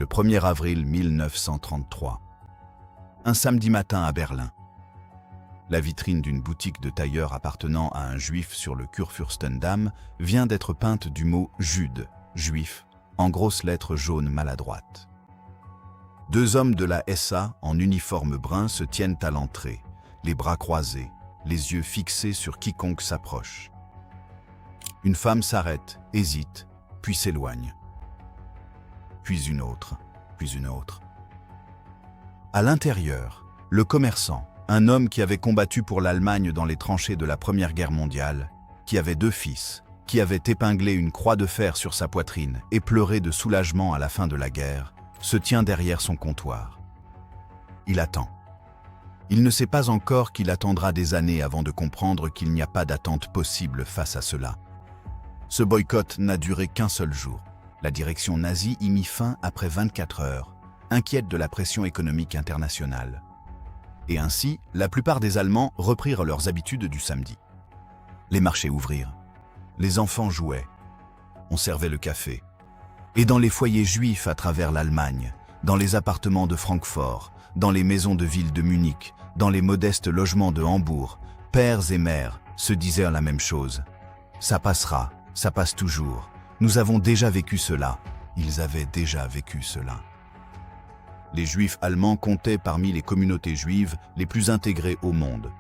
le 1er avril 1933. Un samedi matin à Berlin. La vitrine d'une boutique de tailleur appartenant à un juif sur le Kurfürstendamm vient d'être peinte du mot « Jude », juif, en grosses lettres jaunes maladroites. Deux hommes de la SA en uniforme brun se tiennent à l'entrée, les bras croisés, les yeux fixés sur quiconque s'approche. Une femme s'arrête, hésite, puis s'éloigne. Puis une autre, puis une autre. À l'intérieur, le commerçant, un homme qui avait combattu pour l'Allemagne dans les tranchées de la Première Guerre mondiale, qui avait 2 fils, qui avait épinglé une croix de fer sur sa poitrine et pleuré de soulagement à la fin de la guerre, se tient derrière son comptoir. Il attend. Il ne sait pas encore qu'il attendra des années avant de comprendre qu'il n'y a pas d'attente possible face à cela. Ce boycott n'a duré qu'un seul jour. La direction nazie y mit fin après 24 heures, inquiète de la pression économique internationale. Et ainsi, la plupart des Allemands reprirent leurs habitudes du samedi. Les marchés ouvrirent. Les enfants jouaient. On servait le café. Et dans les foyers juifs à travers l'Allemagne, dans les appartements de Francfort, dans les maisons de ville de Munich, dans les modestes logements de Hambourg, pères et mères se disaient la même chose. Ça passera, ça passe toujours. Nous avons déjà vécu cela. Ils avaient déjà vécu cela. Les Juifs allemands comptaient parmi les communautés juives les plus intégrées au monde.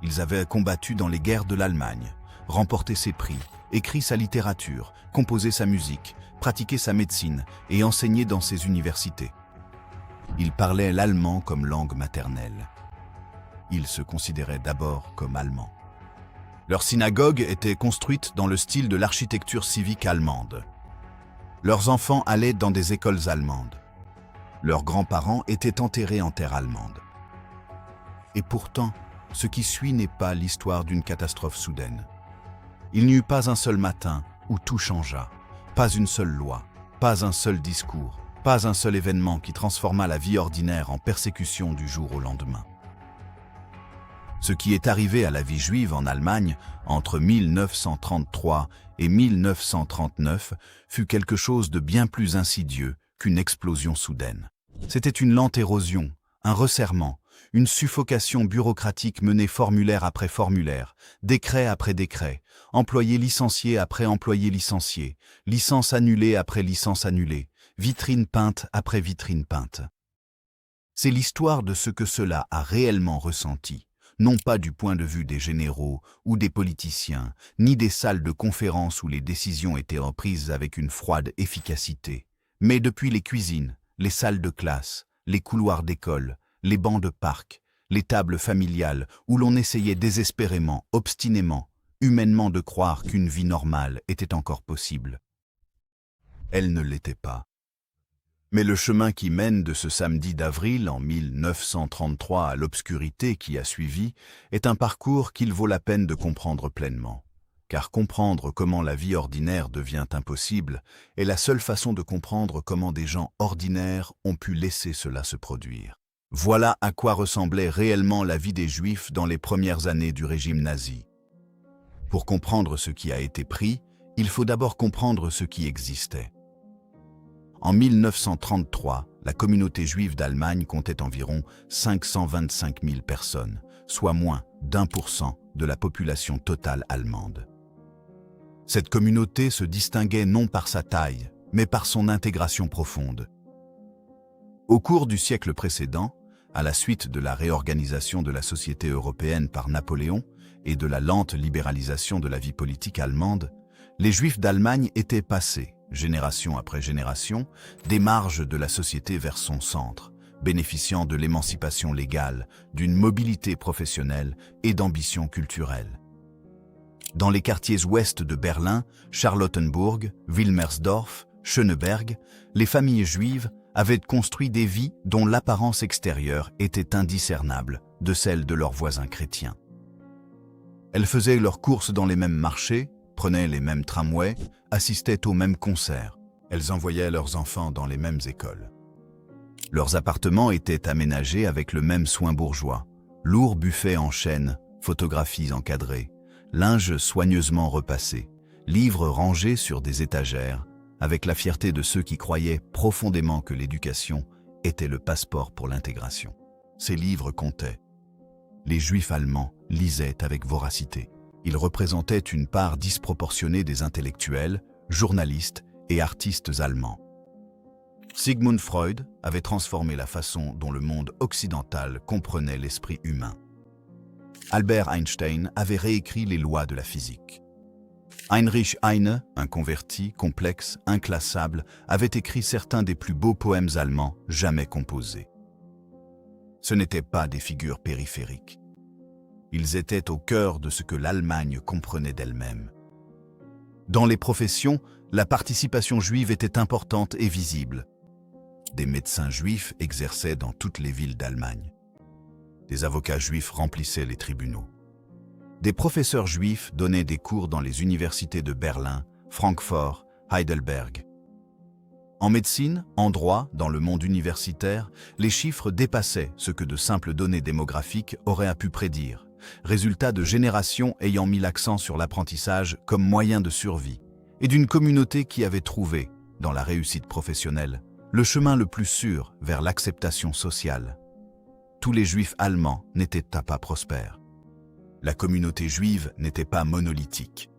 Ils avaient combattu dans les guerres de l'Allemagne, remporté ses prix, écrit sa littérature, composé sa musique, pratiqué sa médecine et enseigné dans ses universités. Ils parlaient l'allemand comme langue maternelle. Ils se considéraient d'abord comme allemands. Leur synagogue était construite dans le style de l'architecture civique allemande. Leurs enfants allaient dans des écoles allemandes. Leurs grands-parents étaient enterrés en terre allemande. Et pourtant, ce qui suit n'est pas l'histoire d'une catastrophe soudaine. Il n'y eut pas un seul matin où tout changea, pas une seule loi, pas un seul discours, pas un seul événement qui transforma la vie ordinaire en persécution du jour au lendemain. Ce qui est arrivé à la vie juive en Allemagne entre 1933 et 1939 fut quelque chose de bien plus insidieux qu'une explosion soudaine. C'était une lente érosion, un resserrement, une suffocation bureaucratique menée formulaire après formulaire, décret après décret, employé licencié après employé licencié, licence annulée après licence annulée, vitrine peinte après vitrine peinte. C'est l'histoire de ce que cela a réellement ressenti, non pas du point de vue des généraux ou des politiciens, ni des salles de conférence où les décisions étaient prises avec une froide efficacité, mais depuis les cuisines, les salles de classe, les couloirs d'école, les bancs de parc, les tables familiales où l'on essayait désespérément, obstinément, humainement de croire qu'une vie normale était encore possible. Elle ne l'était pas. Mais le chemin qui mène de ce samedi d'avril en 1933 à l'obscurité qui a suivi est un parcours qu'il vaut la peine de comprendre pleinement. Car comprendre comment la vie ordinaire devient impossible est la seule façon de comprendre comment des gens ordinaires ont pu laisser cela se produire. Voilà à quoi ressemblait réellement la vie des Juifs dans les premières années du régime nazi. Pour comprendre ce qui a été pris, il faut d'abord comprendre ce qui existait. En 1933, la communauté juive d'Allemagne comptait environ 525 000 personnes, soit moins d'1% de la population totale allemande. Cette communauté se distinguait non par sa taille, mais par son intégration profonde. Au cours du siècle précédent, à la suite de la réorganisation de la société européenne par Napoléon et de la lente libéralisation de la vie politique allemande, les Juifs d'Allemagne étaient passés, génération après génération, des marges de la société vers son centre, bénéficiant de l'émancipation légale, d'une mobilité professionnelle et d'ambition culturelle. Dans les quartiers ouest de Berlin, Charlottenburg, Wilmersdorf, Schöneberg, les familles juives avaient construit des vies dont l'apparence extérieure était indiscernable de celle de leurs voisins chrétiens. Elles faisaient leurs courses dans les mêmes marchés, prenaient les mêmes tramways, assistaient aux mêmes concerts. Elles envoyaient leurs enfants dans les mêmes écoles. Leurs appartements étaient aménagés avec le même soin bourgeois. Lourds buffets en chêne, photographies encadrées, linge soigneusement repassé, livres rangés sur des étagères, avec la fierté de ceux qui croyaient profondément que l'éducation était le passeport pour l'intégration. Ces livres comptaient. Les Juifs allemands lisaient avec voracité. Ils représentaient une part disproportionnée des intellectuels, journalistes et artistes allemands. Sigmund Freud avait transformé la façon dont le monde occidental comprenait l'esprit humain. Albert Einstein avait réécrit les lois de la physique. Heinrich Heine, un converti, complexe, inclassable, avait écrit certains des plus beaux poèmes allemands jamais composés. Ce n'étaient pas des figures périphériques. Ils étaient au cœur de ce que l'Allemagne comprenait d'elle-même. Dans les professions, la participation juive était importante et visible. Des médecins juifs exerçaient dans toutes les villes d'Allemagne. Des avocats juifs remplissaient les tribunaux. Des professeurs juifs donnaient des cours dans les universités de Berlin, Francfort, Heidelberg. En médecine, en droit, dans le monde universitaire, les chiffres dépassaient ce que de simples données démographiques auraient pu prédire, résultat de générations ayant mis l'accent sur l'apprentissage comme moyen de survie, et d'une communauté qui avait trouvé, dans la réussite professionnelle, le chemin le plus sûr vers l'acceptation sociale. Tous les juifs allemands n'étaient pas prospères. La communauté juive n'était pas monolithique.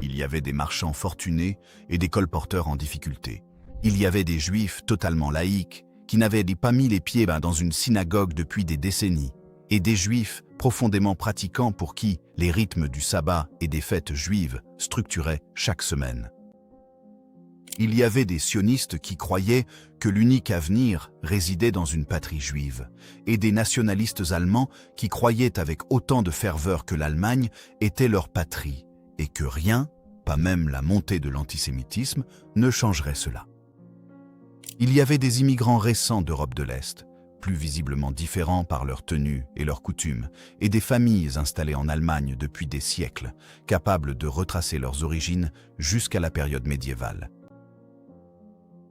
Il y avait des marchands fortunés et des colporteurs en difficulté. Il y avait des juifs totalement laïques qui n'avaient pas mis les pieds dans une synagogue depuis des décennies, et des juifs profondément pratiquants pour qui les rythmes du sabbat et des fêtes juives structuraient chaque semaine. Il y avait des sionistes qui croyaient que l'unique avenir résidait dans une patrie juive, et des nationalistes allemands qui croyaient avec autant de ferveur que l'Allemagne était leur patrie, et que rien, pas même la montée de l'antisémitisme, ne changerait cela. Il y avait des immigrants récents d'Europe de l'Est, plus visiblement différents par leur tenue et leurs coutumes, et des familles installées en Allemagne depuis des siècles, capables de retracer leurs origines jusqu'à la période médiévale.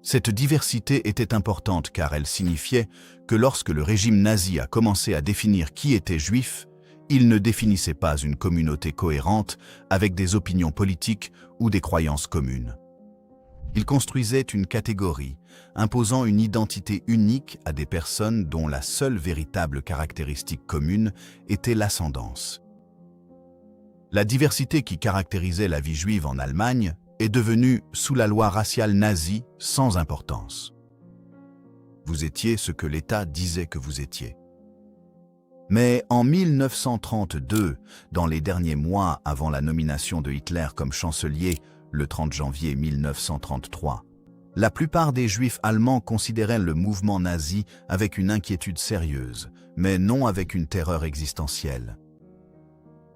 Cette diversité était importante car elle signifiait que lorsque le régime nazi a commencé à définir qui était juif, il ne définissait pas une communauté cohérente avec des opinions politiques ou des croyances communes. Il construisait une catégorie, imposant une identité unique à des personnes dont la seule véritable caractéristique commune était l'ascendance. La diversité qui caractérisait la vie juive en Allemagne est devenue, sous la loi raciale nazie, sans importance. Vous étiez ce que l'État disait que vous étiez. Mais en 1932, dans les derniers mois avant la nomination de Hitler comme chancelier, le 30 janvier 1933, la plupart des Juifs allemands considéraient le mouvement nazi avec une inquiétude sérieuse, mais non avec une terreur existentielle.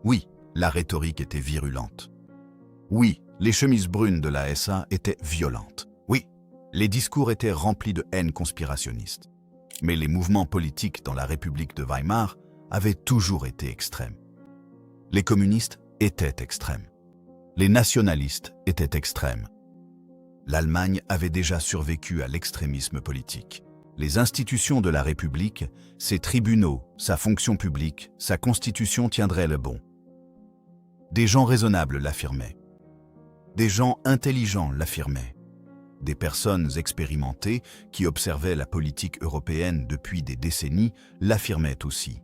Oui, la rhétorique était virulente. Oui, les chemises brunes de la SA étaient violentes. Oui, les discours étaient remplis de haine conspirationniste. Mais les mouvements politiques dans la République de Weimar avaient toujours été extrêmes. Les communistes étaient extrêmes. Les nationalistes étaient extrêmes. L'Allemagne avait déjà survécu à l'extrémisme politique. Les institutions de la République, ses tribunaux, sa fonction publique, sa constitution tiendraient le bon. Des gens raisonnables l'affirmaient. Des gens intelligents l'affirmaient. Des personnes expérimentées qui observaient la politique européenne depuis des décennies l'affirmaient aussi.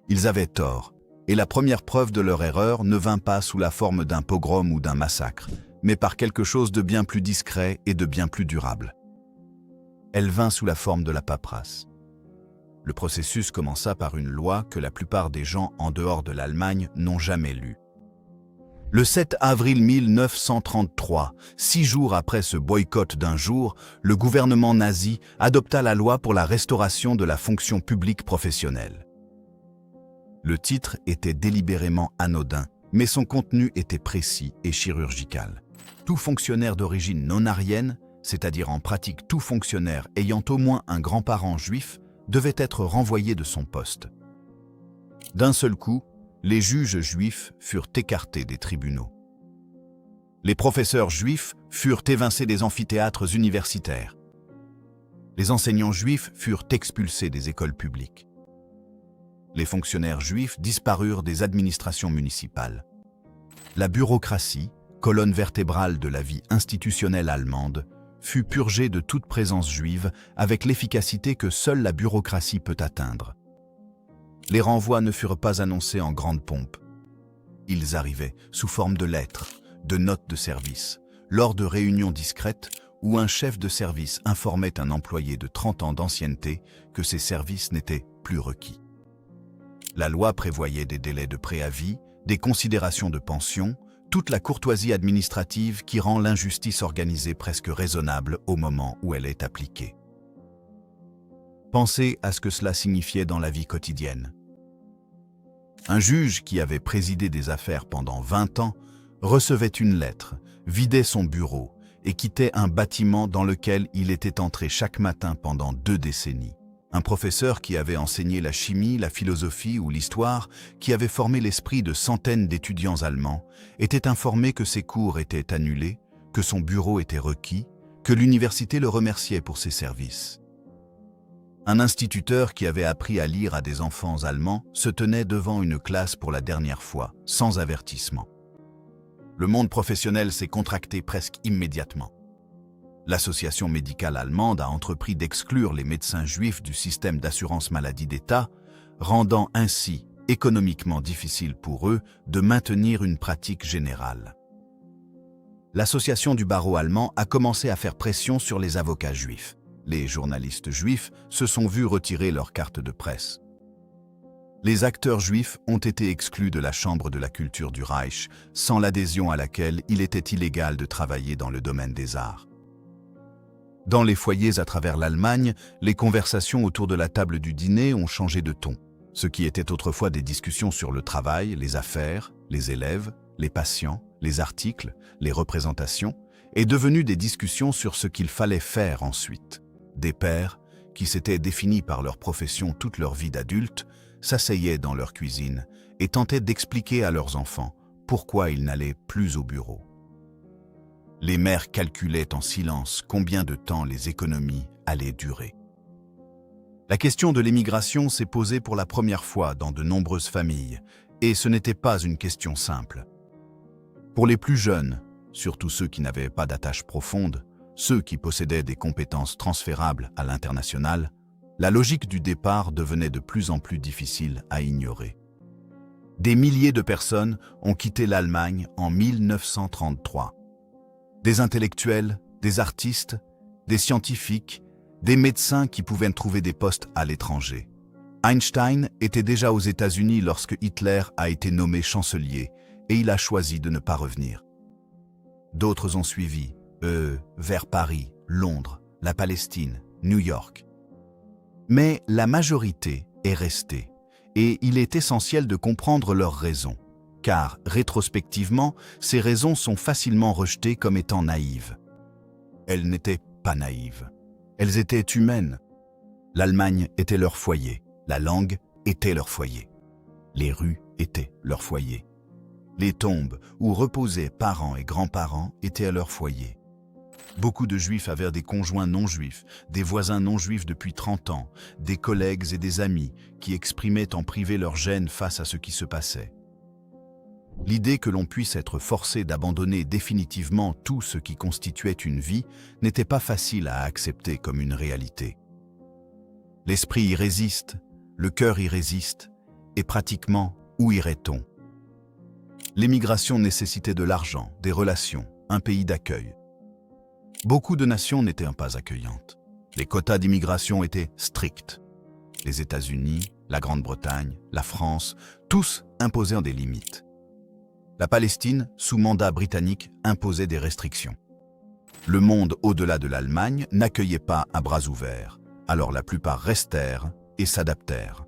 Ils avaient tort, et la première preuve de leur erreur ne vint pas sous la forme d'un pogrom ou d'un massacre, mais par quelque chose de bien plus discret et de bien plus durable. Elle vint sous la forme de la paperasse. Le processus commença par une loi que la plupart des gens en dehors de l'Allemagne n'ont jamais lue. Le 7 avril 1933, 6 jours après ce boycott d'un jour, le gouvernement nazi adopta la loi pour la restauration de la fonction publique professionnelle. Le titre était délibérément anodin, mais son contenu était précis et chirurgical. Tout fonctionnaire d'origine non-aryenne, c'est-à-dire en pratique tout fonctionnaire ayant au moins un grand-parent juif, devait être renvoyé de son poste. D'un seul coup, les juges juifs furent écartés des tribunaux. Les professeurs juifs furent évincés des amphithéâtres universitaires. Les enseignants juifs furent expulsés des écoles publiques. Les fonctionnaires juifs disparurent des administrations municipales. La bureaucratie, colonne vertébrale de la vie institutionnelle allemande, fut purgée de toute présence juive avec l'efficacité que seule la bureaucratie peut atteindre. Les renvois ne furent pas annoncés en grande pompe. Ils arrivaient sous forme de lettres, de notes de service, lors de réunions discrètes où un chef de service informait un employé de 30 ans d'ancienneté que ses services n'étaient plus requis. La loi prévoyait des délais de préavis, des considérations de pension, toute la courtoisie administrative qui rend l'injustice organisée presque raisonnable au moment où elle est appliquée. Pensez à ce que cela signifiait dans la vie quotidienne. Un juge qui avait présidé des affaires pendant 20 ans recevait une lettre, vidait son bureau et quittait un bâtiment dans lequel il était entré chaque matin pendant 2 décennies. Un professeur qui avait enseigné la chimie, la philosophie ou l'histoire, qui avait formé l'esprit de centaines d'étudiants allemands, était informé que ses cours étaient annulés, que son bureau était requis, que l'université le remerciait pour ses services. Un instituteur qui avait appris à lire à des enfants allemands se tenait devant une classe pour la dernière fois, sans avertissement. Le monde professionnel s'est contracté presque immédiatement. L'Association médicale allemande a entrepris d'exclure les médecins juifs du système d'assurance maladie d'État, rendant ainsi économiquement difficile pour eux de maintenir une pratique générale. L'Association du barreau allemand a commencé à faire pression sur les avocats juifs. Les journalistes juifs se sont vus retirer leur carte de presse. Les acteurs juifs ont été exclus de la Chambre de la culture du Reich, sans l'adhésion à laquelle il était illégal de travailler dans le domaine des arts. Dans les foyers à travers l'Allemagne, les conversations autour de la table du dîner ont changé de ton. Ce qui était autrefois des discussions sur le travail, les affaires, les élèves, les patients, les articles, les représentations, est devenu des discussions sur ce qu'il fallait faire ensuite. Des pères, qui s'étaient définis par leur profession toute leur vie d'adulte, s'asseyaient dans leur cuisine et tentaient d'expliquer à leurs enfants pourquoi ils n'allaient plus au bureau. Les mères calculaient en silence combien de temps les économies allaient durer. La question de l'émigration s'est posée pour la première fois dans de nombreuses familles, et ce n'était pas une question simple. Pour les plus jeunes, surtout ceux qui n'avaient pas d'attache profonde, ceux qui possédaient des compétences transférables à l'international, la logique du départ devenait de plus en plus difficile à ignorer. Des milliers de personnes ont quitté l'Allemagne en 1933. Des intellectuels, des artistes, des scientifiques, des médecins qui pouvaient trouver des postes à l'étranger. Einstein était déjà aux États-Unis lorsque Hitler a été nommé chancelier et il a choisi de ne pas revenir. D'autres ont suivi, vers Paris, Londres, la Palestine, New York. Mais la majorité est restée et il est essentiel de comprendre leurs raisons. Car, rétrospectivement, ces raisons sont facilement rejetées comme étant naïves. Elles n'étaient pas naïves. Elles étaient humaines. L'Allemagne était leur foyer. La langue était leur foyer. Les rues étaient leur foyer. Les tombes où reposaient parents et grands-parents étaient leur foyer. Beaucoup de juifs avaient des conjoints non juifs, des voisins non juifs depuis 30 ans, des collègues et des amis qui exprimaient en privé leur gêne face à ce qui se passait. L'idée que l'on puisse être forcé d'abandonner définitivement tout ce qui constituait une vie n'était pas facile à accepter comme une réalité. L'esprit y résiste, le cœur y résiste, et pratiquement, où irait-on? L'émigration nécessitait de l'argent, des relations, un pays d'accueil. Beaucoup de nations n'étaient pas accueillantes. Les quotas d'immigration étaient stricts. Les États-Unis, la Grande-Bretagne, la France, tous imposaient des limites. La Palestine, sous mandat britannique, imposait des restrictions. Le monde au-delà de l'Allemagne n'accueillait pas à bras ouverts, alors la plupart restèrent et s'adaptèrent.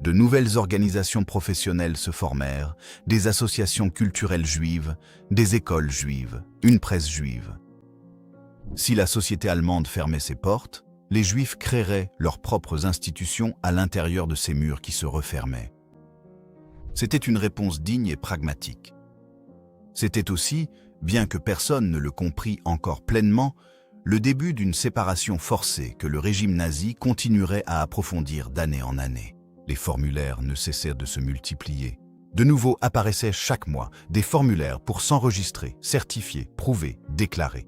De nouvelles organisations professionnelles se formèrent, des associations culturelles juives, des écoles juives, une presse juive. Si la société allemande fermait ses portes, les Juifs créeraient leurs propres institutions à l'intérieur de ces murs qui se refermaient. C'était une réponse digne et pragmatique. C'était aussi, bien que personne ne le comprît encore pleinement, le début d'une séparation forcée que le régime nazi continuerait à approfondir d'année en année. Les formulaires ne cessèrent de se multiplier. De nouveau apparaissaient chaque mois des formulaires pour s'enregistrer, certifier, prouver, déclarer.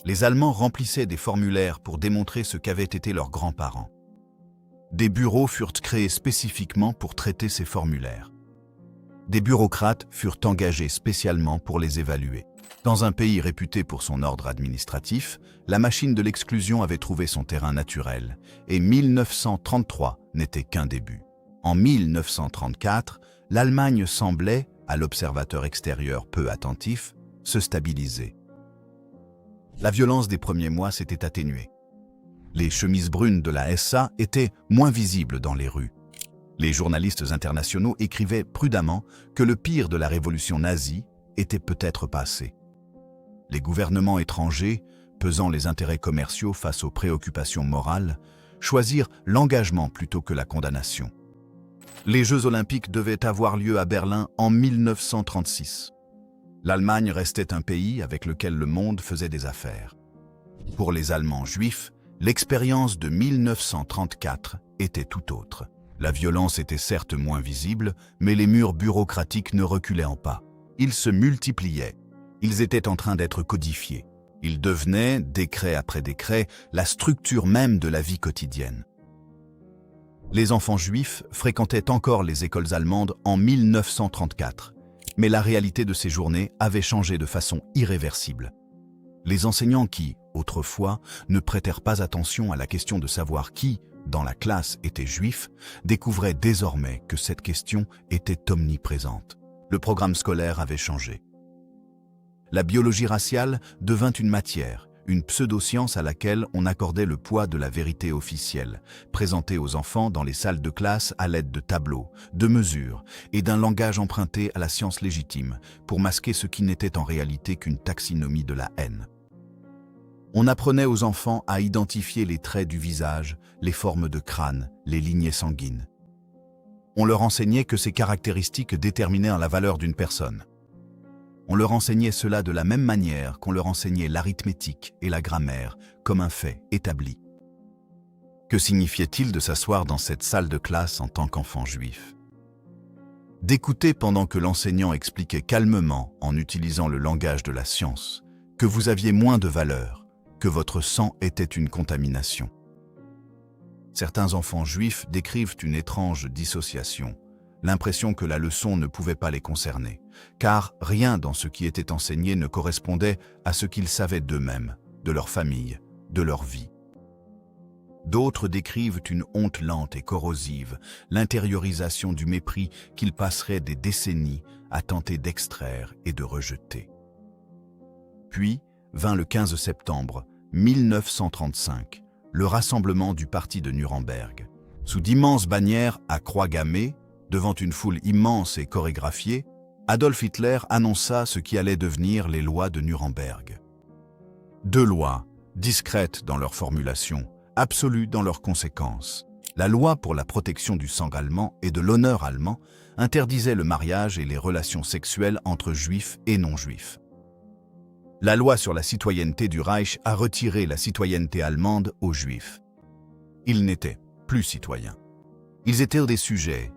Les Allemands remplissaient des formulaires pour démontrer ce qu'avaient été leurs grands-parents. Des bureaux furent créés spécifiquement pour traiter ces formulaires. Des bureaucrates furent engagés spécialement pour les évaluer. Dans un pays réputé pour son ordre administratif, la machine de l'exclusion avait trouvé son terrain naturel, et 1933 n'était qu'un début. En 1934, l'Allemagne semblait, à l'observateur extérieur peu attentif, se stabiliser. La violence des premiers mois s'était atténuée. Les chemises brunes de la SA étaient moins visibles dans les rues. Les journalistes internationaux écrivaient prudemment que le pire de la révolution nazie était peut-être passé. Les gouvernements étrangers, pesant les intérêts commerciaux face aux préoccupations morales, choisirent l'engagement plutôt que la condamnation. Les Jeux olympiques devaient avoir lieu à Berlin en 1936. L'Allemagne restait un pays avec lequel le monde faisait des affaires. Pour les Allemands juifs, l'expérience de 1934 était tout autre. La violence était certes moins visible, mais les murs bureaucratiques ne reculaient pas. Ils se multipliaient. Ils étaient en train d'être codifiés. Ils devenaient, décret après décret, la structure même de la vie quotidienne. Les enfants juifs fréquentaient encore les écoles allemandes en 1934, mais la réalité de ces journées avait changé de façon irréversible. Les enseignants qui, autrefois, ne prêtèrent pas attention à la question de savoir qui, dans la classe, était juif, découvraient désormais que cette question était omniprésente. Le programme scolaire avait changé. La biologie raciale devint une matière, une pseudo-science à laquelle on accordait le poids de la vérité officielle, présentée aux enfants dans les salles de classe à l'aide de tableaux, de mesures et d'un langage emprunté à la science légitime pour masquer ce qui n'était en réalité qu'une taxinomie de la haine. On apprenait aux enfants à identifier les traits du visage, les formes de crâne, les lignées sanguines. On leur enseignait que ces caractéristiques déterminaient la valeur d'une personne. On leur enseignait cela de la même manière qu'on leur enseignait l'arithmétique et la grammaire comme un fait établi. Que signifiait-il de s'asseoir dans cette salle de classe en tant qu'enfant juif? D'écouter pendant que l'enseignant expliquait calmement, en utilisant le langage de la science, que vous aviez moins de valeur, que votre sang était une contamination. Certains enfants juifs décrivent une étrange dissociation, l'impression que la leçon ne pouvait pas les concerner, car rien dans ce qui était enseigné ne correspondait à ce qu'ils savaient d'eux-mêmes, de leur famille, de leur vie. D'autres décrivent une honte lente et corrosive, l'intériorisation du mépris qu'ils passeraient des décennies à tenter d'extraire et de rejeter. Puis vint le 15 septembre 1935, le rassemblement du parti de Nuremberg. Sous d'immenses bannières à croix gammées, devant une foule immense et chorégraphiée, Adolf Hitler annonça ce qui allait devenir les lois de Nuremberg. 2 lois, discrètes dans leur formulation, absolues dans leurs conséquences. La loi pour la protection du sang allemand et de l'honneur allemand interdisait le mariage et les relations sexuelles entre juifs et non-juifs. La loi sur la citoyenneté du Reich a retiré la citoyenneté allemande aux juifs. Ils n'étaient plus citoyens. Ils étaient des sujets,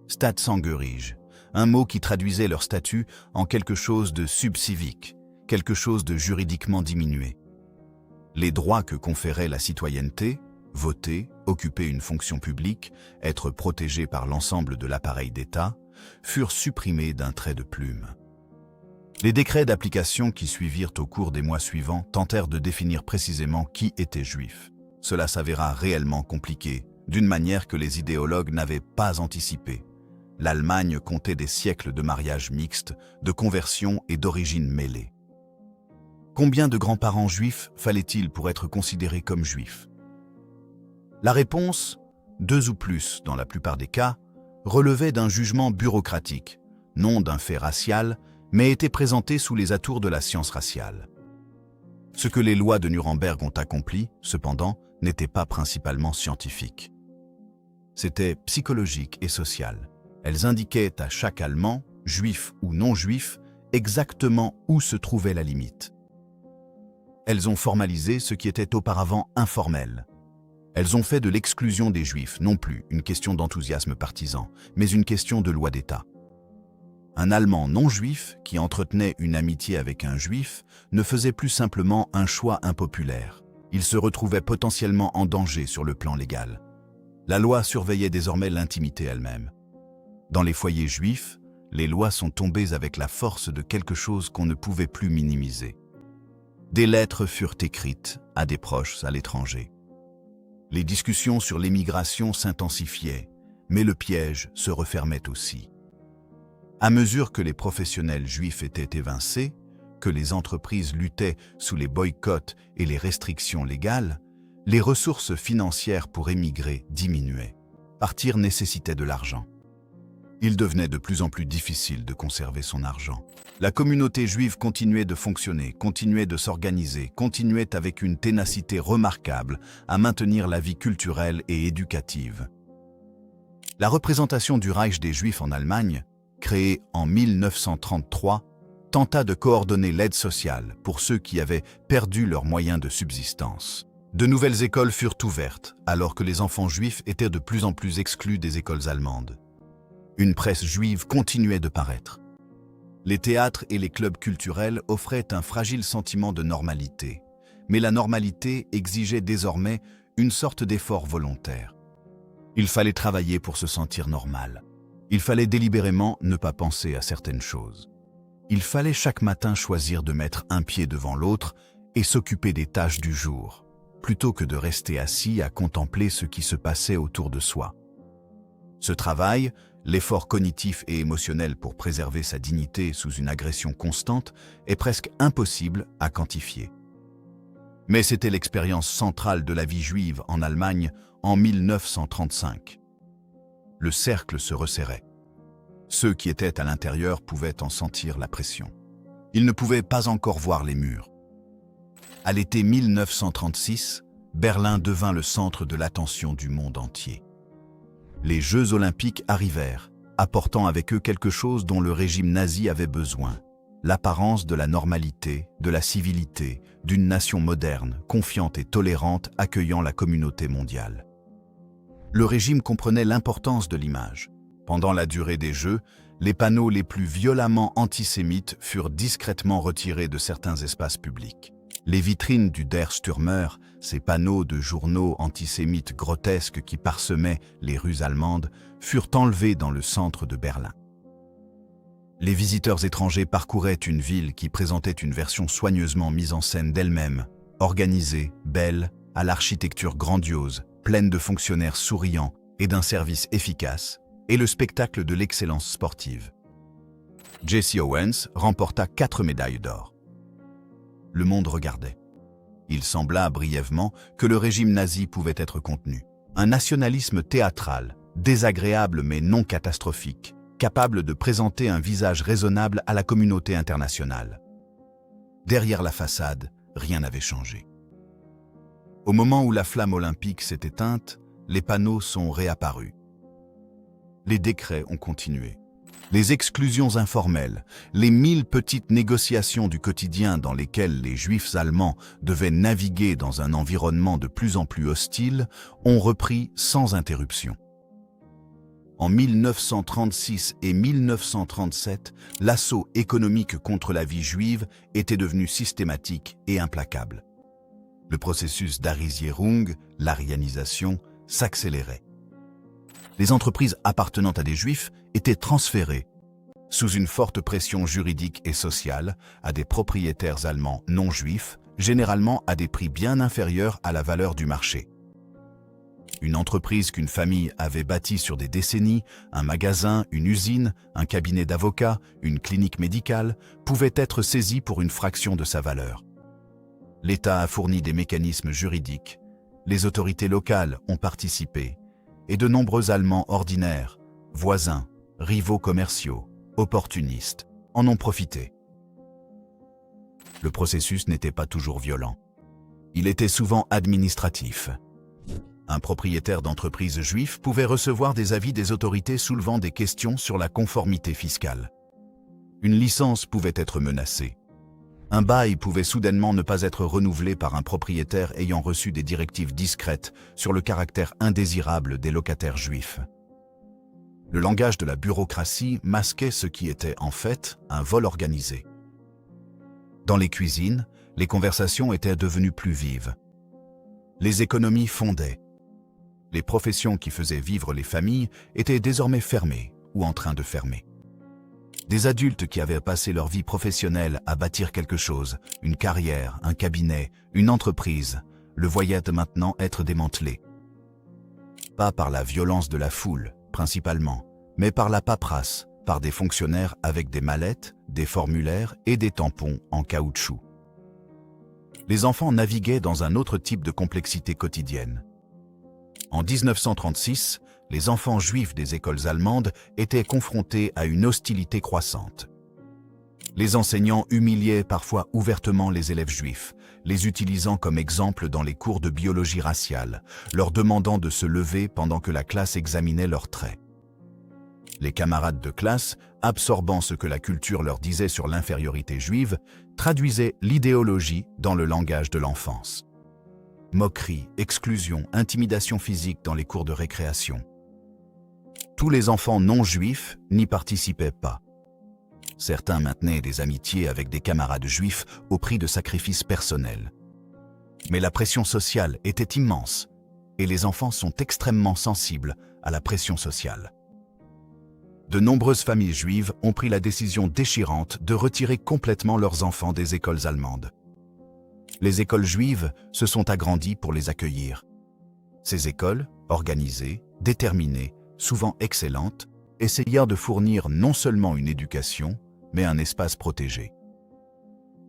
Staatsangehörige, un mot qui traduisait leur statut en quelque chose de subcivique, quelque chose de juridiquement diminué. Les droits que conférait la citoyenneté, voter, occuper une fonction publique, être protégé par l'ensemble de l'appareil d'État, furent supprimés d'un trait de plume. Les décrets d'application qui suivirent au cours des mois suivants tentèrent de définir précisément qui était juif. Cela s'avéra réellement compliqué, d'une manière que les idéologues n'avaient pas anticipée. L'Allemagne comptait des siècles de mariages mixtes, de conversions et d'origines mêlées. Combien de grands-parents juifs fallait-il pour être considérés comme juifs? La réponse, 2 ou plus dans la plupart des cas, relevait d'un jugement bureaucratique, non d'un fait racial, mais était présentée sous les atours de la science raciale. Ce que les lois de Nuremberg ont accompli, cependant, n'était pas principalement scientifique. C'était psychologique et social. Elles indiquaient à chaque Allemand, juif ou non-juif, exactement où se trouvait la limite. Elles ont formalisé ce qui était auparavant informel. Elles ont fait de l'exclusion des Juifs non plus une question d'enthousiasme partisan, mais une question de loi d'État. Un Allemand non-juif qui entretenait une amitié avec un juif ne faisait plus simplement un choix impopulaire. Il se retrouvait potentiellement en danger sur le plan légal. La loi surveillait désormais l'intimité elle-même. Dans les foyers juifs, les lois sont tombées avec la force de quelque chose qu'on ne pouvait plus minimiser. Des lettres furent écrites à des proches à l'étranger. Les discussions sur l'émigration s'intensifiaient, mais le piège se refermait aussi. À mesure que les professionnels juifs étaient évincés, que les entreprises luttaient sous les boycotts et les restrictions légales, les ressources financières pour émigrer diminuaient. Partir nécessitait de l'argent. Il devenait de plus en plus difficile de conserver son argent. La communauté juive continuait de fonctionner, continuait de s'organiser, continuait avec une ténacité remarquable à maintenir la vie culturelle et éducative. La représentation du Reich des Juifs en Allemagne, créée en 1933, tenta de coordonner l'aide sociale pour ceux qui avaient perdu leurs moyens de subsistance. De nouvelles écoles furent ouvertes, alors que les enfants juifs étaient de plus en plus exclus des écoles allemandes. Une presse juive continuait de paraître. Les théâtres et les clubs culturels offraient un fragile sentiment de normalité, mais la normalité exigeait désormais une sorte d'effort volontaire. Il fallait travailler pour se sentir normal. Il fallait délibérément ne pas penser à certaines choses. Il fallait chaque matin choisir de mettre un pied devant l'autre et s'occuper des tâches du jour, plutôt que de rester assis à contempler ce qui se passait autour de soi. Ce travail, l'effort cognitif et émotionnel pour préserver sa dignité sous une agression constante, est presque impossible à quantifier. Mais c'était l'expérience centrale de la vie juive en Allemagne en 1935. Le cercle se resserrait. Ceux qui étaient à l'intérieur pouvaient en sentir la pression. Ils ne pouvaient pas encore voir les murs. À l'été 1936, Berlin devint le centre de l'attention du monde entier. Les Jeux olympiques arrivèrent, apportant avec eux quelque chose dont le régime nazi avait besoin, l'apparence de la normalité, de la civilité, d'une nation moderne, confiante et tolérante accueillant la communauté mondiale. Le régime comprenait l'importance de l'image. Pendant la durée des Jeux, les panneaux les plus violemment antisémites furent discrètement retirés de certains espaces publics. Les vitrines du Der Stürmer, ces panneaux de journaux antisémites grotesques qui parsemaient les rues allemandes, furent enlevés dans le centre de Berlin. Les visiteurs étrangers parcouraient une ville qui présentait une version soigneusement mise en scène d'elle-même, organisée, belle, à l'architecture grandiose, pleine de fonctionnaires souriants et d'un service efficace, et le spectacle de l'excellence sportive. Jesse Owens remporta 4 médailles d'or. Le monde regardait. Il sembla brièvement que le régime nazi pouvait être contenu. Un nationalisme théâtral, désagréable mais non catastrophique, capable de présenter un visage raisonnable à la communauté internationale. Derrière la façade, rien n'avait changé. Au moment où la flamme olympique s'est éteinte, les panneaux sont réapparus. Les décrets ont continué. Les exclusions informelles, les 1000 petites négociations du quotidien dans lesquelles les Juifs allemands devaient naviguer dans un environnement de plus en plus hostile, ont repris sans interruption. En 1936 et 1937, l'assaut économique contre la vie juive était devenu systématique et implacable. Le processus d'Arisierung, l'arianisation, s'accélérait. Les entreprises appartenant à des Juifs étaient transférées, sous une forte pression juridique et sociale, à des propriétaires allemands non juifs, généralement à des prix bien inférieurs à la valeur du marché. Une entreprise qu'une famille avait bâtie sur des décennies, un magasin, une usine, un cabinet d'avocats, une clinique médicale, pouvait être saisie pour une fraction de sa valeur. L'État a fourni des mécanismes juridiques, les autorités locales ont participé, et de nombreux Allemands ordinaires, voisins, rivaux commerciaux, opportunistes, en ont profité. Le processus n'était pas toujours violent. Il était souvent administratif. Un propriétaire d'entreprise juif pouvait recevoir des avis des autorités soulevant des questions sur la conformité fiscale. Une licence pouvait être menacée. Un bail pouvait soudainement ne pas être renouvelé par un propriétaire ayant reçu des directives discrètes sur le caractère indésirable des locataires juifs. Le langage de la bureaucratie masquait ce qui était en fait un vol organisé. Dans les cuisines, les conversations étaient devenues plus vives. Les économies fondaient. Les professions qui faisaient vivre les familles étaient désormais fermées ou en train de fermer. Des adultes qui avaient passé leur vie professionnelle à bâtir quelque chose, une carrière, un cabinet, une entreprise, le voyaient maintenant être démantelés. Pas par la violence de la foule, principalement, mais par la paperasse, par des fonctionnaires avec des mallettes, des formulaires et des tampons en caoutchouc. Les enfants naviguaient dans un autre type de complexité quotidienne. En 1936, les enfants juifs des écoles allemandes étaient confrontés à une hostilité croissante. Les enseignants humiliaient parfois ouvertement les élèves juifs, les utilisant comme exemple dans les cours de biologie raciale, leur demandant de se lever pendant que la classe examinait leurs traits. Les camarades de classe, absorbant ce que la culture leur disait sur l'infériorité juive, traduisaient l'idéologie dans le langage de l'enfance. Moquerie, exclusion, intimidation physique dans les cours de récréation. Tous les enfants non juifs n'y participaient pas. Certains maintenaient des amitiés avec des camarades juifs au prix de sacrifices personnels. Mais la pression sociale était immense, et les enfants sont extrêmement sensibles à la pression sociale. De nombreuses familles juives ont pris la décision déchirante de retirer complètement leurs enfants des écoles allemandes. Les écoles juives se sont agrandies pour les accueillir. Ces écoles, organisées, déterminées, souvent excellentes, essayèrent de fournir non seulement une éducation, mais un espace protégé.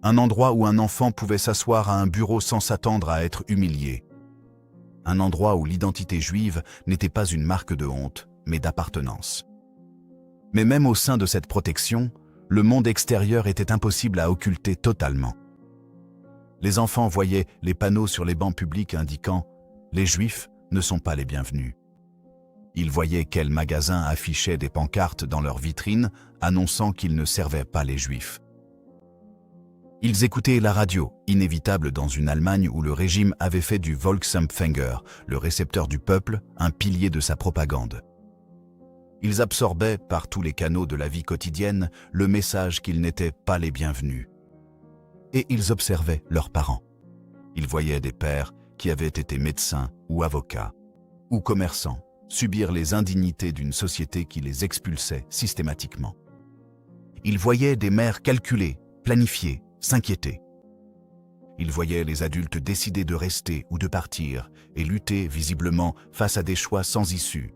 Un endroit où un enfant pouvait s'asseoir à un bureau sans s'attendre à être humilié. Un endroit où l'identité juive n'était pas une marque de honte, mais d'appartenance. Mais même au sein de cette protection, le monde extérieur était impossible à occulter totalement. Les enfants voyaient les panneaux sur les bancs publics indiquant « Les Juifs ne sont pas les bienvenus ». Ils voyaient quels magasins affichaient des pancartes dans leurs vitrines annonçant qu'ils ne servaient pas les Juifs. Ils écoutaient la radio, inévitable dans une Allemagne où le régime avait fait du Volksempfänger, le récepteur du peuple, un pilier de sa propagande. Ils absorbaient, par tous les canaux de la vie quotidienne, le message qu'ils n'étaient pas les bienvenus. Et ils observaient leurs parents. Ils voyaient des pères qui avaient été médecins ou avocats, ou commerçants, subir les indignités d'une société qui les expulsait systématiquement. Ils voyaient des mères calculer, planifier, s'inquiéter. Ils voyaient les adultes décider de rester ou de partir et lutter visiblement face à des choix sans issue.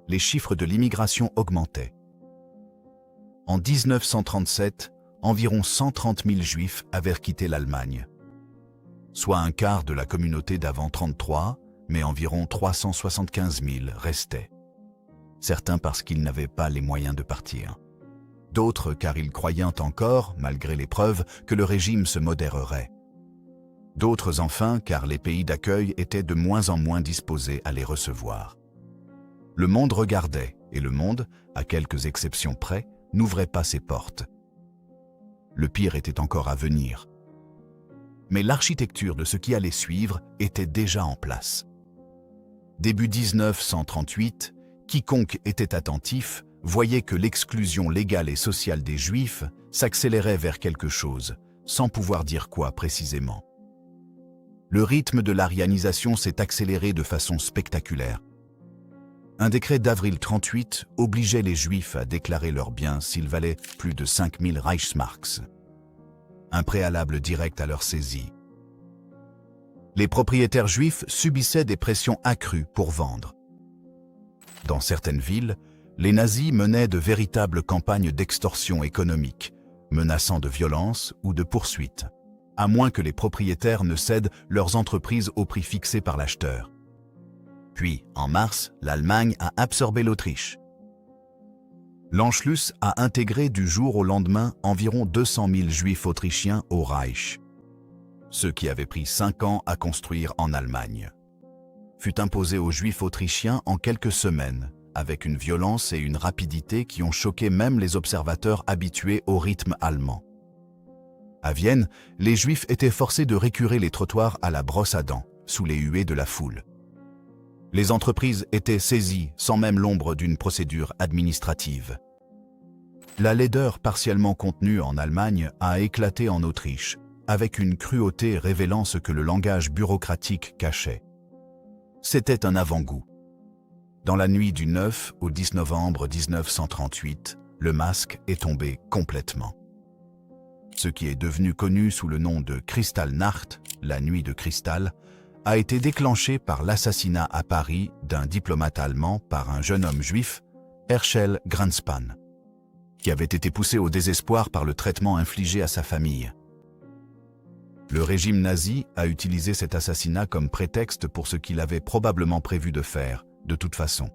Les chiffres de l'immigration augmentaient. En 1937, environ 130 000 Juifs avaient quitté l'Allemagne, soit un quart de la communauté d'avant 1933, mais environ 375 000 restaient. Certains parce qu'ils n'avaient pas les moyens de partir. D'autres car ils croyaient encore, malgré les preuves, que le régime se modérerait. D'autres enfin car les pays d'accueil étaient de moins en moins disposés à les recevoir. Le monde regardait, et le monde, à quelques exceptions près, n'ouvrait pas ses portes. Le pire était encore à venir. Mais l'architecture de ce qui allait suivre était déjà en place. Début 1938, quiconque était attentif voyait que l'exclusion légale et sociale des Juifs s'accélérait vers quelque chose, sans pouvoir dire quoi précisément. Le rythme de l'arianisation s'est accéléré de façon spectaculaire. Un décret d'avril 1938 obligeait les Juifs à déclarer leurs biens s'ils valaient plus de 5000 Reichsmarks. Un préalable direct à leur saisie. Les propriétaires juifs subissaient des pressions accrues pour vendre. Dans certaines villes, les nazis menaient de véritables campagnes d'extorsion économique, menaçant de violence ou de poursuites, à moins que les propriétaires ne cèdent leurs entreprises au prix fixé par l'acheteur. Puis, en mars, l'Allemagne a absorbé l'Autriche. L'Anschluss a intégré du jour au lendemain environ 200 000 Juifs autrichiens au Reich. Ce qui avait pris 5 ans à construire en Allemagne fut imposé aux Juifs autrichiens en quelques semaines, avec une violence et une rapidité qui ont choqué même les observateurs habitués au rythme allemand. À Vienne, les Juifs étaient forcés de récurer les trottoirs à la brosse à dents, sous les huées de la foule. Les entreprises étaient saisies sans même l'ombre d'une procédure administrative. La laideur partiellement contenue en Allemagne a éclaté en Autriche, avec une cruauté révélant ce que le langage bureaucratique cachait. C'était un avant-goût. Dans la nuit du 9 au 10 novembre 1938, le masque est tombé complètement. Ce qui est devenu connu sous le nom de Kristallnacht, la nuit de cristal, a été déclenché par l'assassinat à Paris d'un diplomate allemand par un jeune homme juif, Herschel Grünspan, qui avait été poussé au désespoir par le traitement infligé à sa famille. Le régime nazi a utilisé cet assassinat comme prétexte pour ce qu'il avait probablement prévu de faire, de toute façon.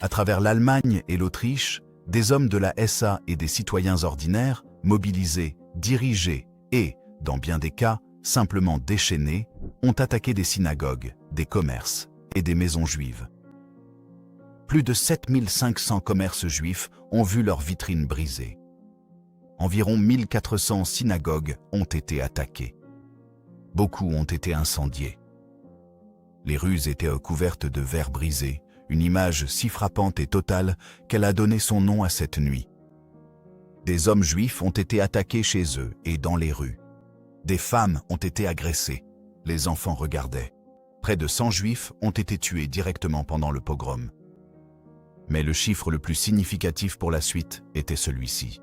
À travers l'Allemagne et l'Autriche, des hommes de la SA et des citoyens ordinaires, mobilisés, dirigés et, dans bien des cas, simplement déchaînés, ont attaqué des synagogues, des commerces et des maisons juives. Plus de 7500 commerces juifs ont vu leurs vitrines brisées. Environ 1400 synagogues ont été attaquées. Beaucoup ont été incendiées. Les rues étaient recouvertes de verres brisés, une image si frappante et totale qu'elle a donné son nom à cette nuit. Des hommes juifs ont été attaqués chez eux et dans les rues. Des femmes ont été agressées. Les enfants regardaient. Près de 100 juifs ont été tués directement pendant le pogrom. Mais le chiffre le plus significatif pour la suite était celui-ci.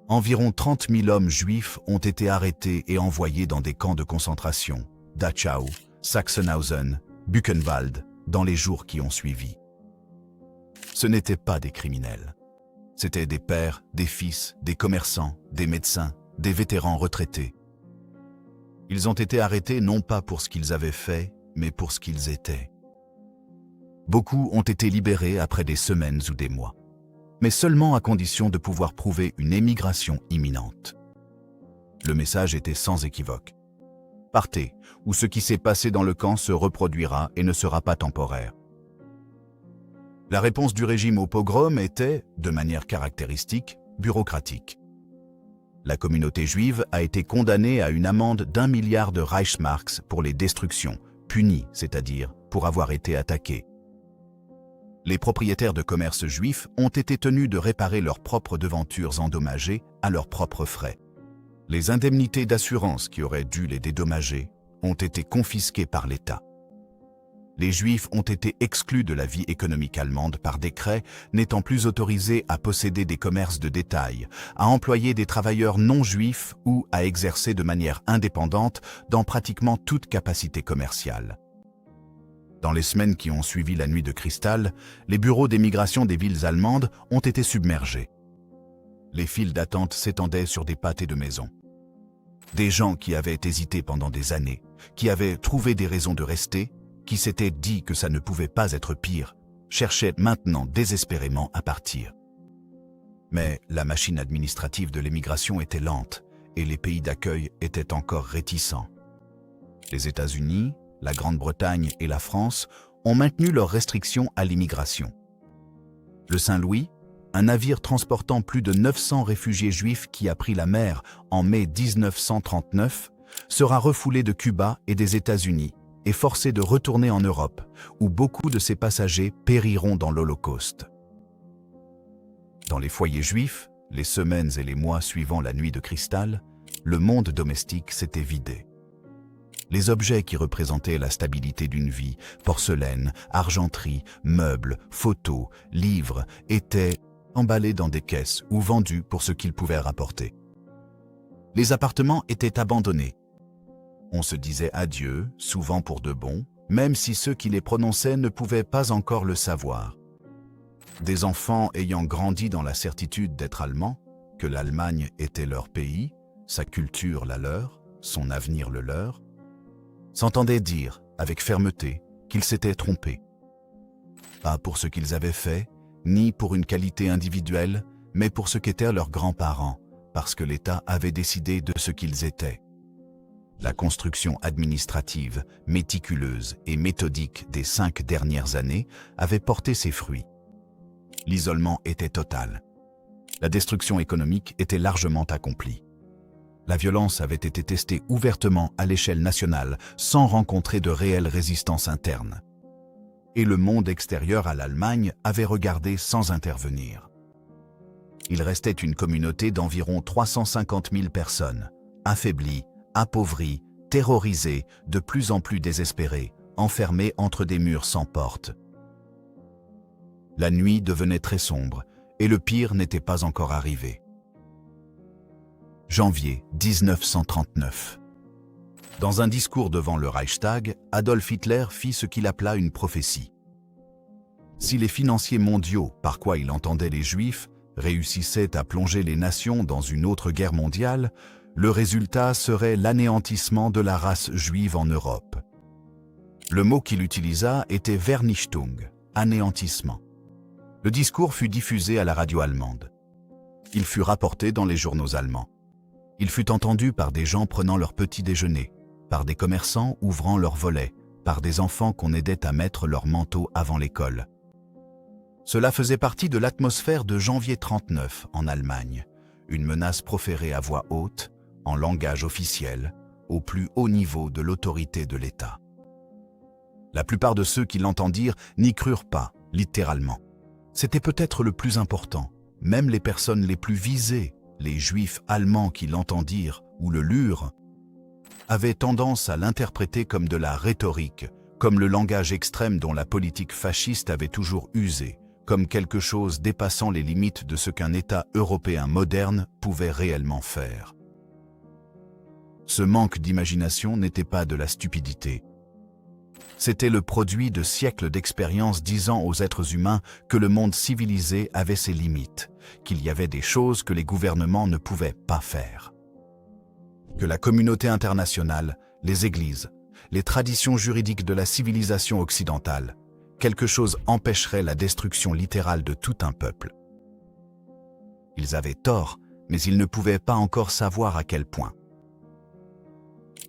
Environ 30 000 hommes juifs ont été arrêtés et envoyés dans des camps de concentration, Dachau, Sachsenhausen, Buchenwald, dans les jours qui ont suivi. Ce n'étaient pas des criminels. C'étaient des pères, des fils, des commerçants, des médecins, des vétérans retraités. Ils ont été arrêtés non pas pour ce qu'ils avaient fait, mais pour ce qu'ils étaient. Beaucoup ont été libérés après des semaines ou des mois, mais seulement à condition de pouvoir prouver une émigration imminente. Le message était sans équivoque. Partez, ou ce qui s'est passé dans le camp se reproduira et ne sera pas temporaire. La réponse du régime au pogrom était, de manière caractéristique, bureaucratique. La communauté juive a été condamnée à une amende d'1 milliard de Reichsmarks pour les destructions, punies, c'est-à-dire pour avoir été attaqués. Les propriétaires de commerces juifs ont été tenus de réparer leurs propres devantures endommagées à leurs propres frais. Les indemnités d'assurance qui auraient dû les dédommager ont été confisquées par l'État. Les Juifs ont été exclus de la vie économique allemande par décret, n'étant plus autorisés à posséder des commerces de détail, à employer des travailleurs non juifs ou à exercer de manière indépendante dans pratiquement toute capacité commerciale. Dans les semaines qui ont suivi la nuit de cristal, les bureaux d'émigration des villes allemandes ont été submergés. Les files d'attente s'étendaient sur des pâtés de maisons. Des gens qui avaient hésité pendant des années, qui avaient trouvé des raisons de rester, qui s'étaient dit que ça ne pouvait pas être pire, cherchaient maintenant désespérément à partir. Mais la machine administrative de l'émigration était lente et les pays d'accueil étaient encore réticents. Les États-Unis, la Grande-Bretagne et la France ont maintenu leurs restrictions à l'immigration. Le Saint-Louis, un navire transportant plus de 900 réfugiés juifs qui a pris la mer en mai 1939, sera refoulé de Cuba et des États-Unis et forcé de retourner en Europe, où beaucoup de ses passagers périront dans l'Holocauste. Dans les foyers juifs, les semaines et les mois suivant la nuit de cristal, le monde domestique s'était vidé. Les objets qui représentaient la stabilité d'une vie, porcelaine, argenterie, meubles, photos, livres, étaient emballés dans des caisses ou vendus pour ce qu'ils pouvaient rapporter. Les appartements étaient abandonnés. On se disait adieu, souvent pour de bon, même si ceux qui les prononçaient ne pouvaient pas encore le savoir. Des enfants ayant grandi dans la certitude d'être allemands, que l'Allemagne était leur pays, sa culture la leur, son avenir le leur, s'entendaient dire, avec fermeté, qu'ils s'étaient trompés. Pas pour ce qu'ils avaient fait, ni pour une qualité individuelle, mais pour ce qu'étaient leurs grands-parents, parce que l'État avait décidé de ce qu'ils étaient. La construction administrative, méticuleuse et méthodique des 5 dernières années avait porté ses fruits. L'isolement était total. La destruction économique était largement accomplie. La violence avait été testée ouvertement à l'échelle nationale sans rencontrer de réelle résistance interne. et le monde extérieur à l'Allemagne avait regardé sans intervenir. Il restait une communauté d'environ 350 000 personnes, affaiblies, appauvries, terrorisées, de plus en plus désespérées, enfermées entre des murs sans porte. La nuit devenait très sombre, et le pire n'était pas encore arrivé. Janvier 1939. Dans un discours devant le Reichstag, Adolf Hitler fit ce qu'il appela une prophétie. Si les financiers mondiaux, par quoi il entendait les Juifs, réussissaient à plonger les nations dans une autre guerre mondiale, le résultat serait l'anéantissement de la race juive en Europe. Le mot qu'il utilisa était Vernichtung, anéantissement. Le discours fut diffusé à la radio allemande. Il fut rapporté dans les journaux allemands. Il fut entendu par des gens prenant leur petit déjeuner, par des commerçants ouvrant leurs volets, par des enfants qu'on aidait à mettre leur manteau avant l'école. Cela faisait partie de l'atmosphère de janvier 1939 en Allemagne, une menace proférée à voix haute, en langage officiel, au plus haut niveau de l'autorité de l'État. La plupart de ceux qui l'entendirent n'y crurent pas, littéralement. C'était peut-être le plus important. Même les personnes les plus visées, les Juifs allemands qui l'entendirent ou le lurent, avaient tendance à l'interpréter comme de la rhétorique, comme le langage extrême dont la politique fasciste avait toujours usé, comme quelque chose dépassant les limites de ce qu'un État européen moderne pouvait réellement faire. Ce manque d'imagination n'était pas de la stupidité. C'était le produit de siècles d'expérience disant aux êtres humains que le monde civilisé avait ses limites, qu'il y avait des choses que les gouvernements ne pouvaient pas faire. Que la communauté internationale, les églises, les traditions juridiques de la civilisation occidentale, quelque chose empêcherait la destruction littérale de tout un peuple. Ils avaient tort, mais ils ne pouvaient pas encore savoir à quel point.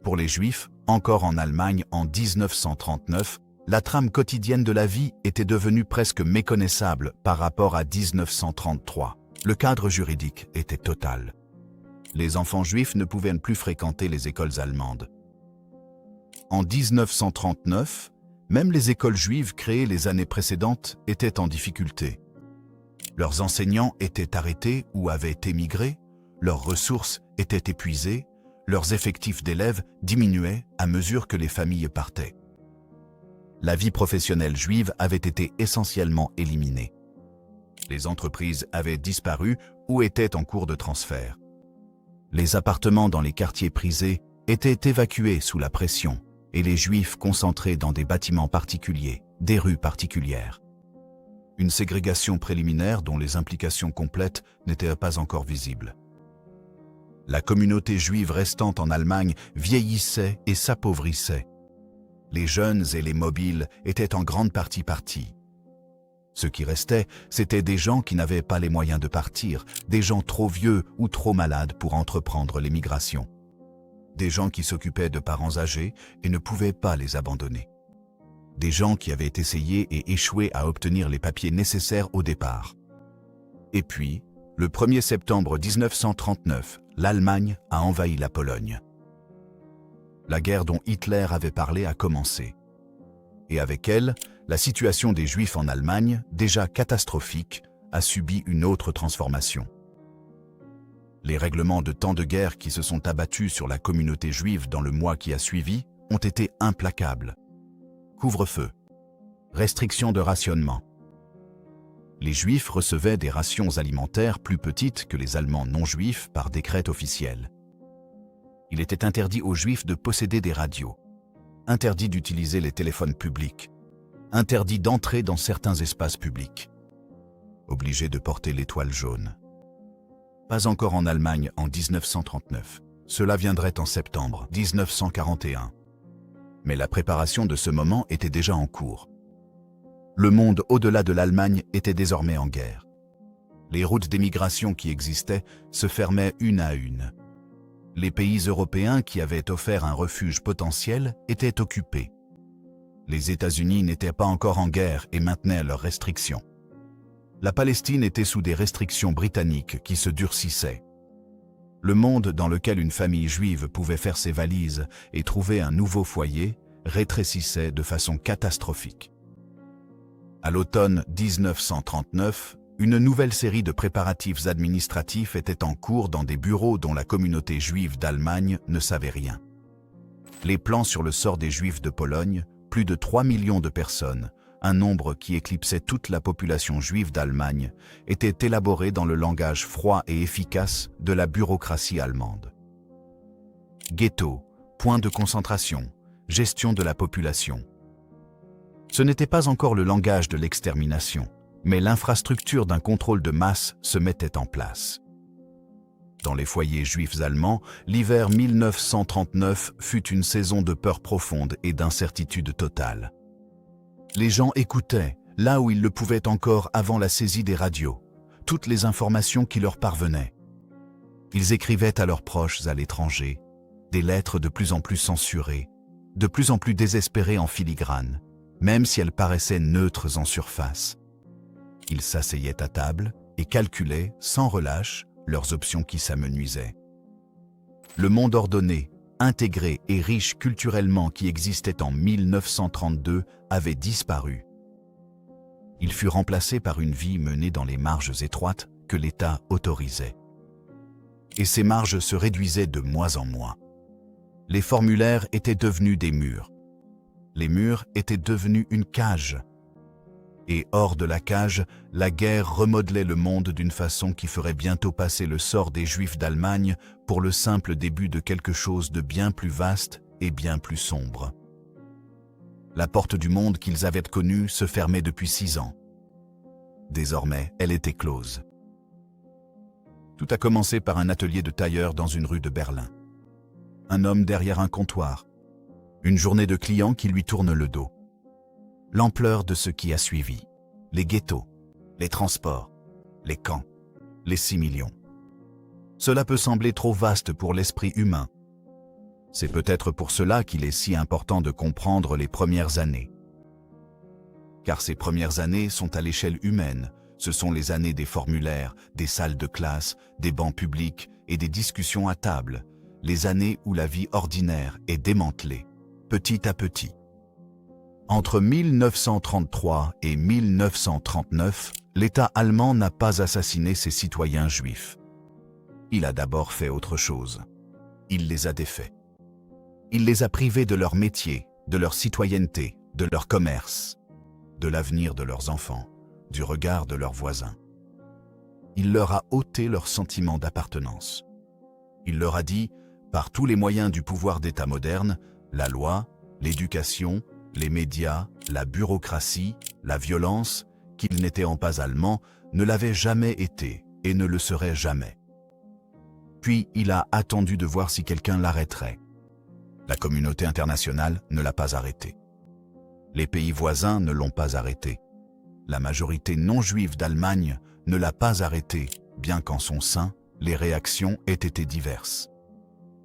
Pour les Juifs, encore en Allemagne en 1939, la trame quotidienne de la vie était devenue presque méconnaissable par rapport à 1933. Le cadre juridique était total. Les enfants juifs ne pouvaient plus fréquenter les écoles allemandes. En 1939, même les écoles juives créées les années précédentes étaient en difficulté. Leurs enseignants étaient arrêtés ou avaient émigré, leurs ressources étaient épuisées, leurs effectifs d'élèves diminuaient à mesure que les familles partaient. La vie professionnelle juive avait été essentiellement éliminée. Les entreprises avaient disparu ou étaient en cours de transfert. Les appartements dans les quartiers prisés étaient évacués sous la pression et les Juifs concentrés dans des bâtiments particuliers, des rues particulières. Une ségrégation préliminaire dont les implications complètes n'étaient pas encore visibles. La communauté juive restante en Allemagne vieillissait et s'appauvrissait. Les jeunes et les mobiles étaient en grande partie partis. Ce qui restait, c'étaient des gens qui n'avaient pas les moyens de partir, des gens trop vieux ou trop malades pour entreprendre l'émigration. Des gens qui s'occupaient de parents âgés et ne pouvaient pas les abandonner. Des gens qui avaient essayé et échoué à obtenir les papiers nécessaires au départ. Et puis, le 1er septembre 1939, l'Allemagne a envahi la Pologne. La guerre dont Hitler avait parlé a commencé. Et avec elle, la situation des Juifs en Allemagne, déjà catastrophique, a subi une autre transformation. Les règlements de temps de guerre qui se sont abattus sur la communauté juive dans le mois qui a suivi ont été implacables. Couvre-feu, restrictions de rationnement. Les Juifs recevaient des rations alimentaires plus petites que les Allemands non-juifs par décret officiel. Il était interdit aux Juifs de posséder des radios, interdit d'utiliser les téléphones publics, interdit d'entrer dans certains espaces publics, obligé de porter l'étoile jaune. Pas encore en Allemagne en 1939. Cela viendrait en septembre 1941. Mais la préparation de ce moment était déjà en cours. Le monde au-delà de l'Allemagne était désormais en guerre. Les routes d'émigration qui existaient se fermaient une à une. Les pays européens qui avaient offert un refuge potentiel étaient occupés. Les États-Unis n'étaient pas encore en guerre et maintenaient leurs restrictions. La Palestine était sous des restrictions britanniques qui se durcissaient. Le monde dans lequel une famille juive pouvait faire ses valises et trouver un nouveau foyer rétrécissait de façon catastrophique. À l'automne 1939, une nouvelle série de préparatifs administratifs était en cours dans des bureaux dont la communauté juive d'Allemagne ne savait rien. Les plans sur le sort des Juifs de Pologne, plus de 3 millions de personnes, un nombre qui éclipsait toute la population juive d'Allemagne, étaient élaborés dans le langage froid et efficace de la bureaucratie allemande. Ghetto, point de concentration, gestion de la population. Ce n'était pas encore le langage de l'extermination, mais l'infrastructure d'un contrôle de masse se mettait en place. Dans les foyers juifs allemands, l'hiver 1939 fut une saison de peur profonde et d'incertitude totale. Les gens écoutaient, là où ils le pouvaient encore avant la saisie des radios, toutes les informations qui leur parvenaient. Ils écrivaient à leurs proches à l'étranger, des lettres de plus en plus censurées, de plus en plus désespérées en filigrane, même si elles paraissaient neutres en surface. Ils s'asseyaient à table et calculaient, sans relâche, leurs options qui s'amenuisaient. Le monde ordonné, intégré et riche culturellement qui existait en 1932 avait disparu. Il fut remplacé par une vie menée dans les marges étroites que l'État autorisait. Et ces marges se réduisaient de mois en mois. Les formulaires étaient devenus des murs. Les murs étaient devenus une cage. Et hors de la cage, la guerre remodelait le monde d'une façon qui ferait bientôt passer le sort des Juifs d'Allemagne pour le simple début de quelque chose de bien plus vaste et bien plus sombre. La porte du monde qu'ils avaient connue se fermait depuis 6 ans. Désormais, elle était close. Tout a commencé par un atelier de tailleur dans une rue de Berlin. Un homme derrière un comptoir. Une journée de clients qui lui tournent le dos. L'ampleur de ce qui a suivi. Les ghettos, les transports, les camps, les 6 millions. Cela peut sembler trop vaste pour l'esprit humain. C'est peut-être pour cela qu'il est si important de comprendre les premières années. Car ces premières années sont à l'échelle humaine. Ce sont les années des formulaires, des salles de classe, des bancs publics et des discussions à table. Les années où la vie ordinaire est démantelée, petit à petit. Entre 1933 et 1939, l'État allemand n'a pas assassiné ses citoyens juifs. Il a d'abord fait autre chose. Il les a défaits. Il les a privés de leur métier, de leur citoyenneté, de leur commerce, de l'avenir de leurs enfants, du regard de leurs voisins. Il leur a ôté leur sentiment d'appartenance. Il leur a dit, par tous les moyens du pouvoir d'État moderne, la loi, l'éducation, les médias, la bureaucratie, la violence, qu'ils n'étaient pas allemands, ne l'avaient jamais été et ne le seraient jamais. Puis il a attendu de voir si quelqu'un l'arrêterait. La communauté internationale ne l'a pas arrêté. Les pays voisins ne l'ont pas arrêté. La majorité non juive d'Allemagne ne l'a pas arrêté, bien qu'en son sein, les réactions aient été diverses.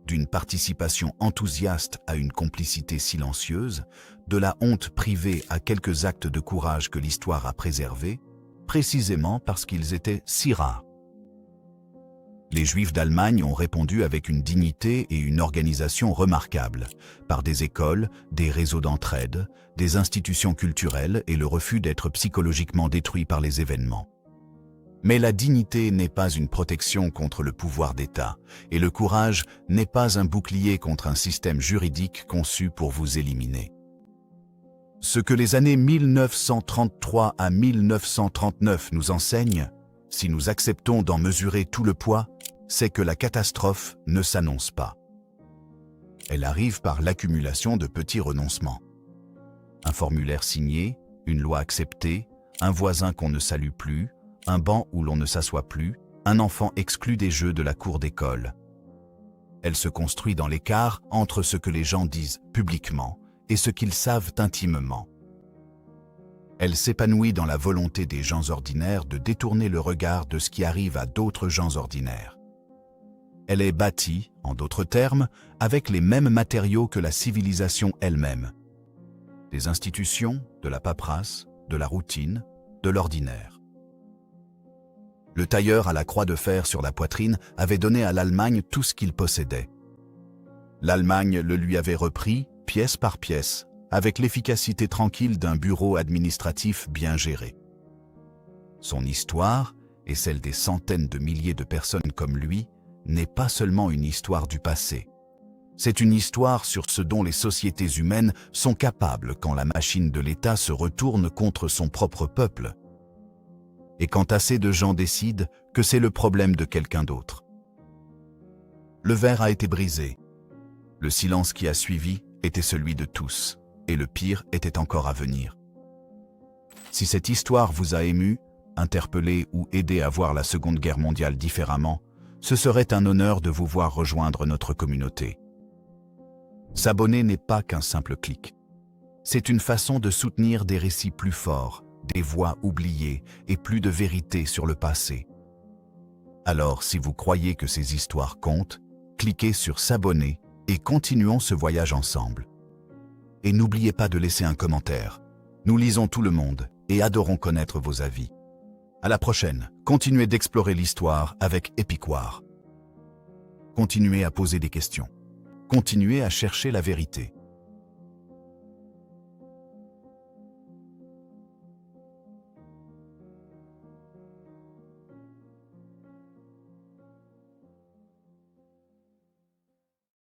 D'une participation enthousiaste à une complicité silencieuse, de la honte privée à quelques actes de courage que l'histoire a préservés, précisément parce qu'ils étaient si rares. Les Juifs d'Allemagne ont répondu avec une dignité et une organisation remarquables, par des écoles, des réseaux d'entraide, des institutions culturelles et le refus d'être psychologiquement détruits par les événements. Mais la dignité n'est pas une protection contre le pouvoir d'État, et le courage n'est pas un bouclier contre un système juridique conçu pour vous éliminer. Ce que les années 1933 à 1939 nous enseignent, si nous acceptons d'en mesurer tout le poids, c'est que la catastrophe ne s'annonce pas. Elle arrive par l'accumulation de petits renoncements. Un formulaire signé, une loi acceptée, un voisin qu'on ne salue plus, un banc où l'on ne s'assoit plus, un enfant exclu des jeux de la cour d'école. Elle se construit dans l'écart entre ce que les gens disent publiquement et ce qu'ils savent intimement. Elle s'épanouit dans la volonté des gens ordinaires de détourner le regard de ce qui arrive à d'autres gens ordinaires. Elle est bâtie, en d'autres termes, avec les mêmes matériaux que la civilisation elle-même. Des institutions, de la paperasse, de la routine, de l'ordinaire. Le tailleur à la croix de fer sur la poitrine avait donné à l'Allemagne tout ce qu'il possédait. L'Allemagne le lui avait repris, pièce par pièce, avec l'efficacité tranquille d'un bureau administratif bien géré. Son histoire, et celle des centaines de milliers de personnes comme lui, n'est pas seulement une histoire du passé. C'est une histoire sur ce dont les sociétés humaines sont capables quand la machine de l'État se retourne contre son propre peuple et quand assez de gens décident que c'est le problème de quelqu'un d'autre. Le verre a été brisé. Le silence qui a suivi était celui de tous, et le pire était encore à venir. Si cette histoire vous a ému, interpellé ou aidé à voir la Seconde Guerre mondiale différemment, ce serait un honneur de vous voir rejoindre notre communauté. S'abonner n'est pas qu'un simple clic. C'est une façon de soutenir des récits plus forts, des voix oubliées et plus de vérité sur le passé. Alors, si vous croyez que ces histoires comptent, cliquez sur s'abonner et continuons ce voyage ensemble. Et n'oubliez pas de laisser un commentaire. Nous lisons tout le monde et adorons connaître vos avis. À la prochaine, continuez d'explorer l'histoire avec Epic War. Continuez à poser des questions. Continuez à chercher la vérité.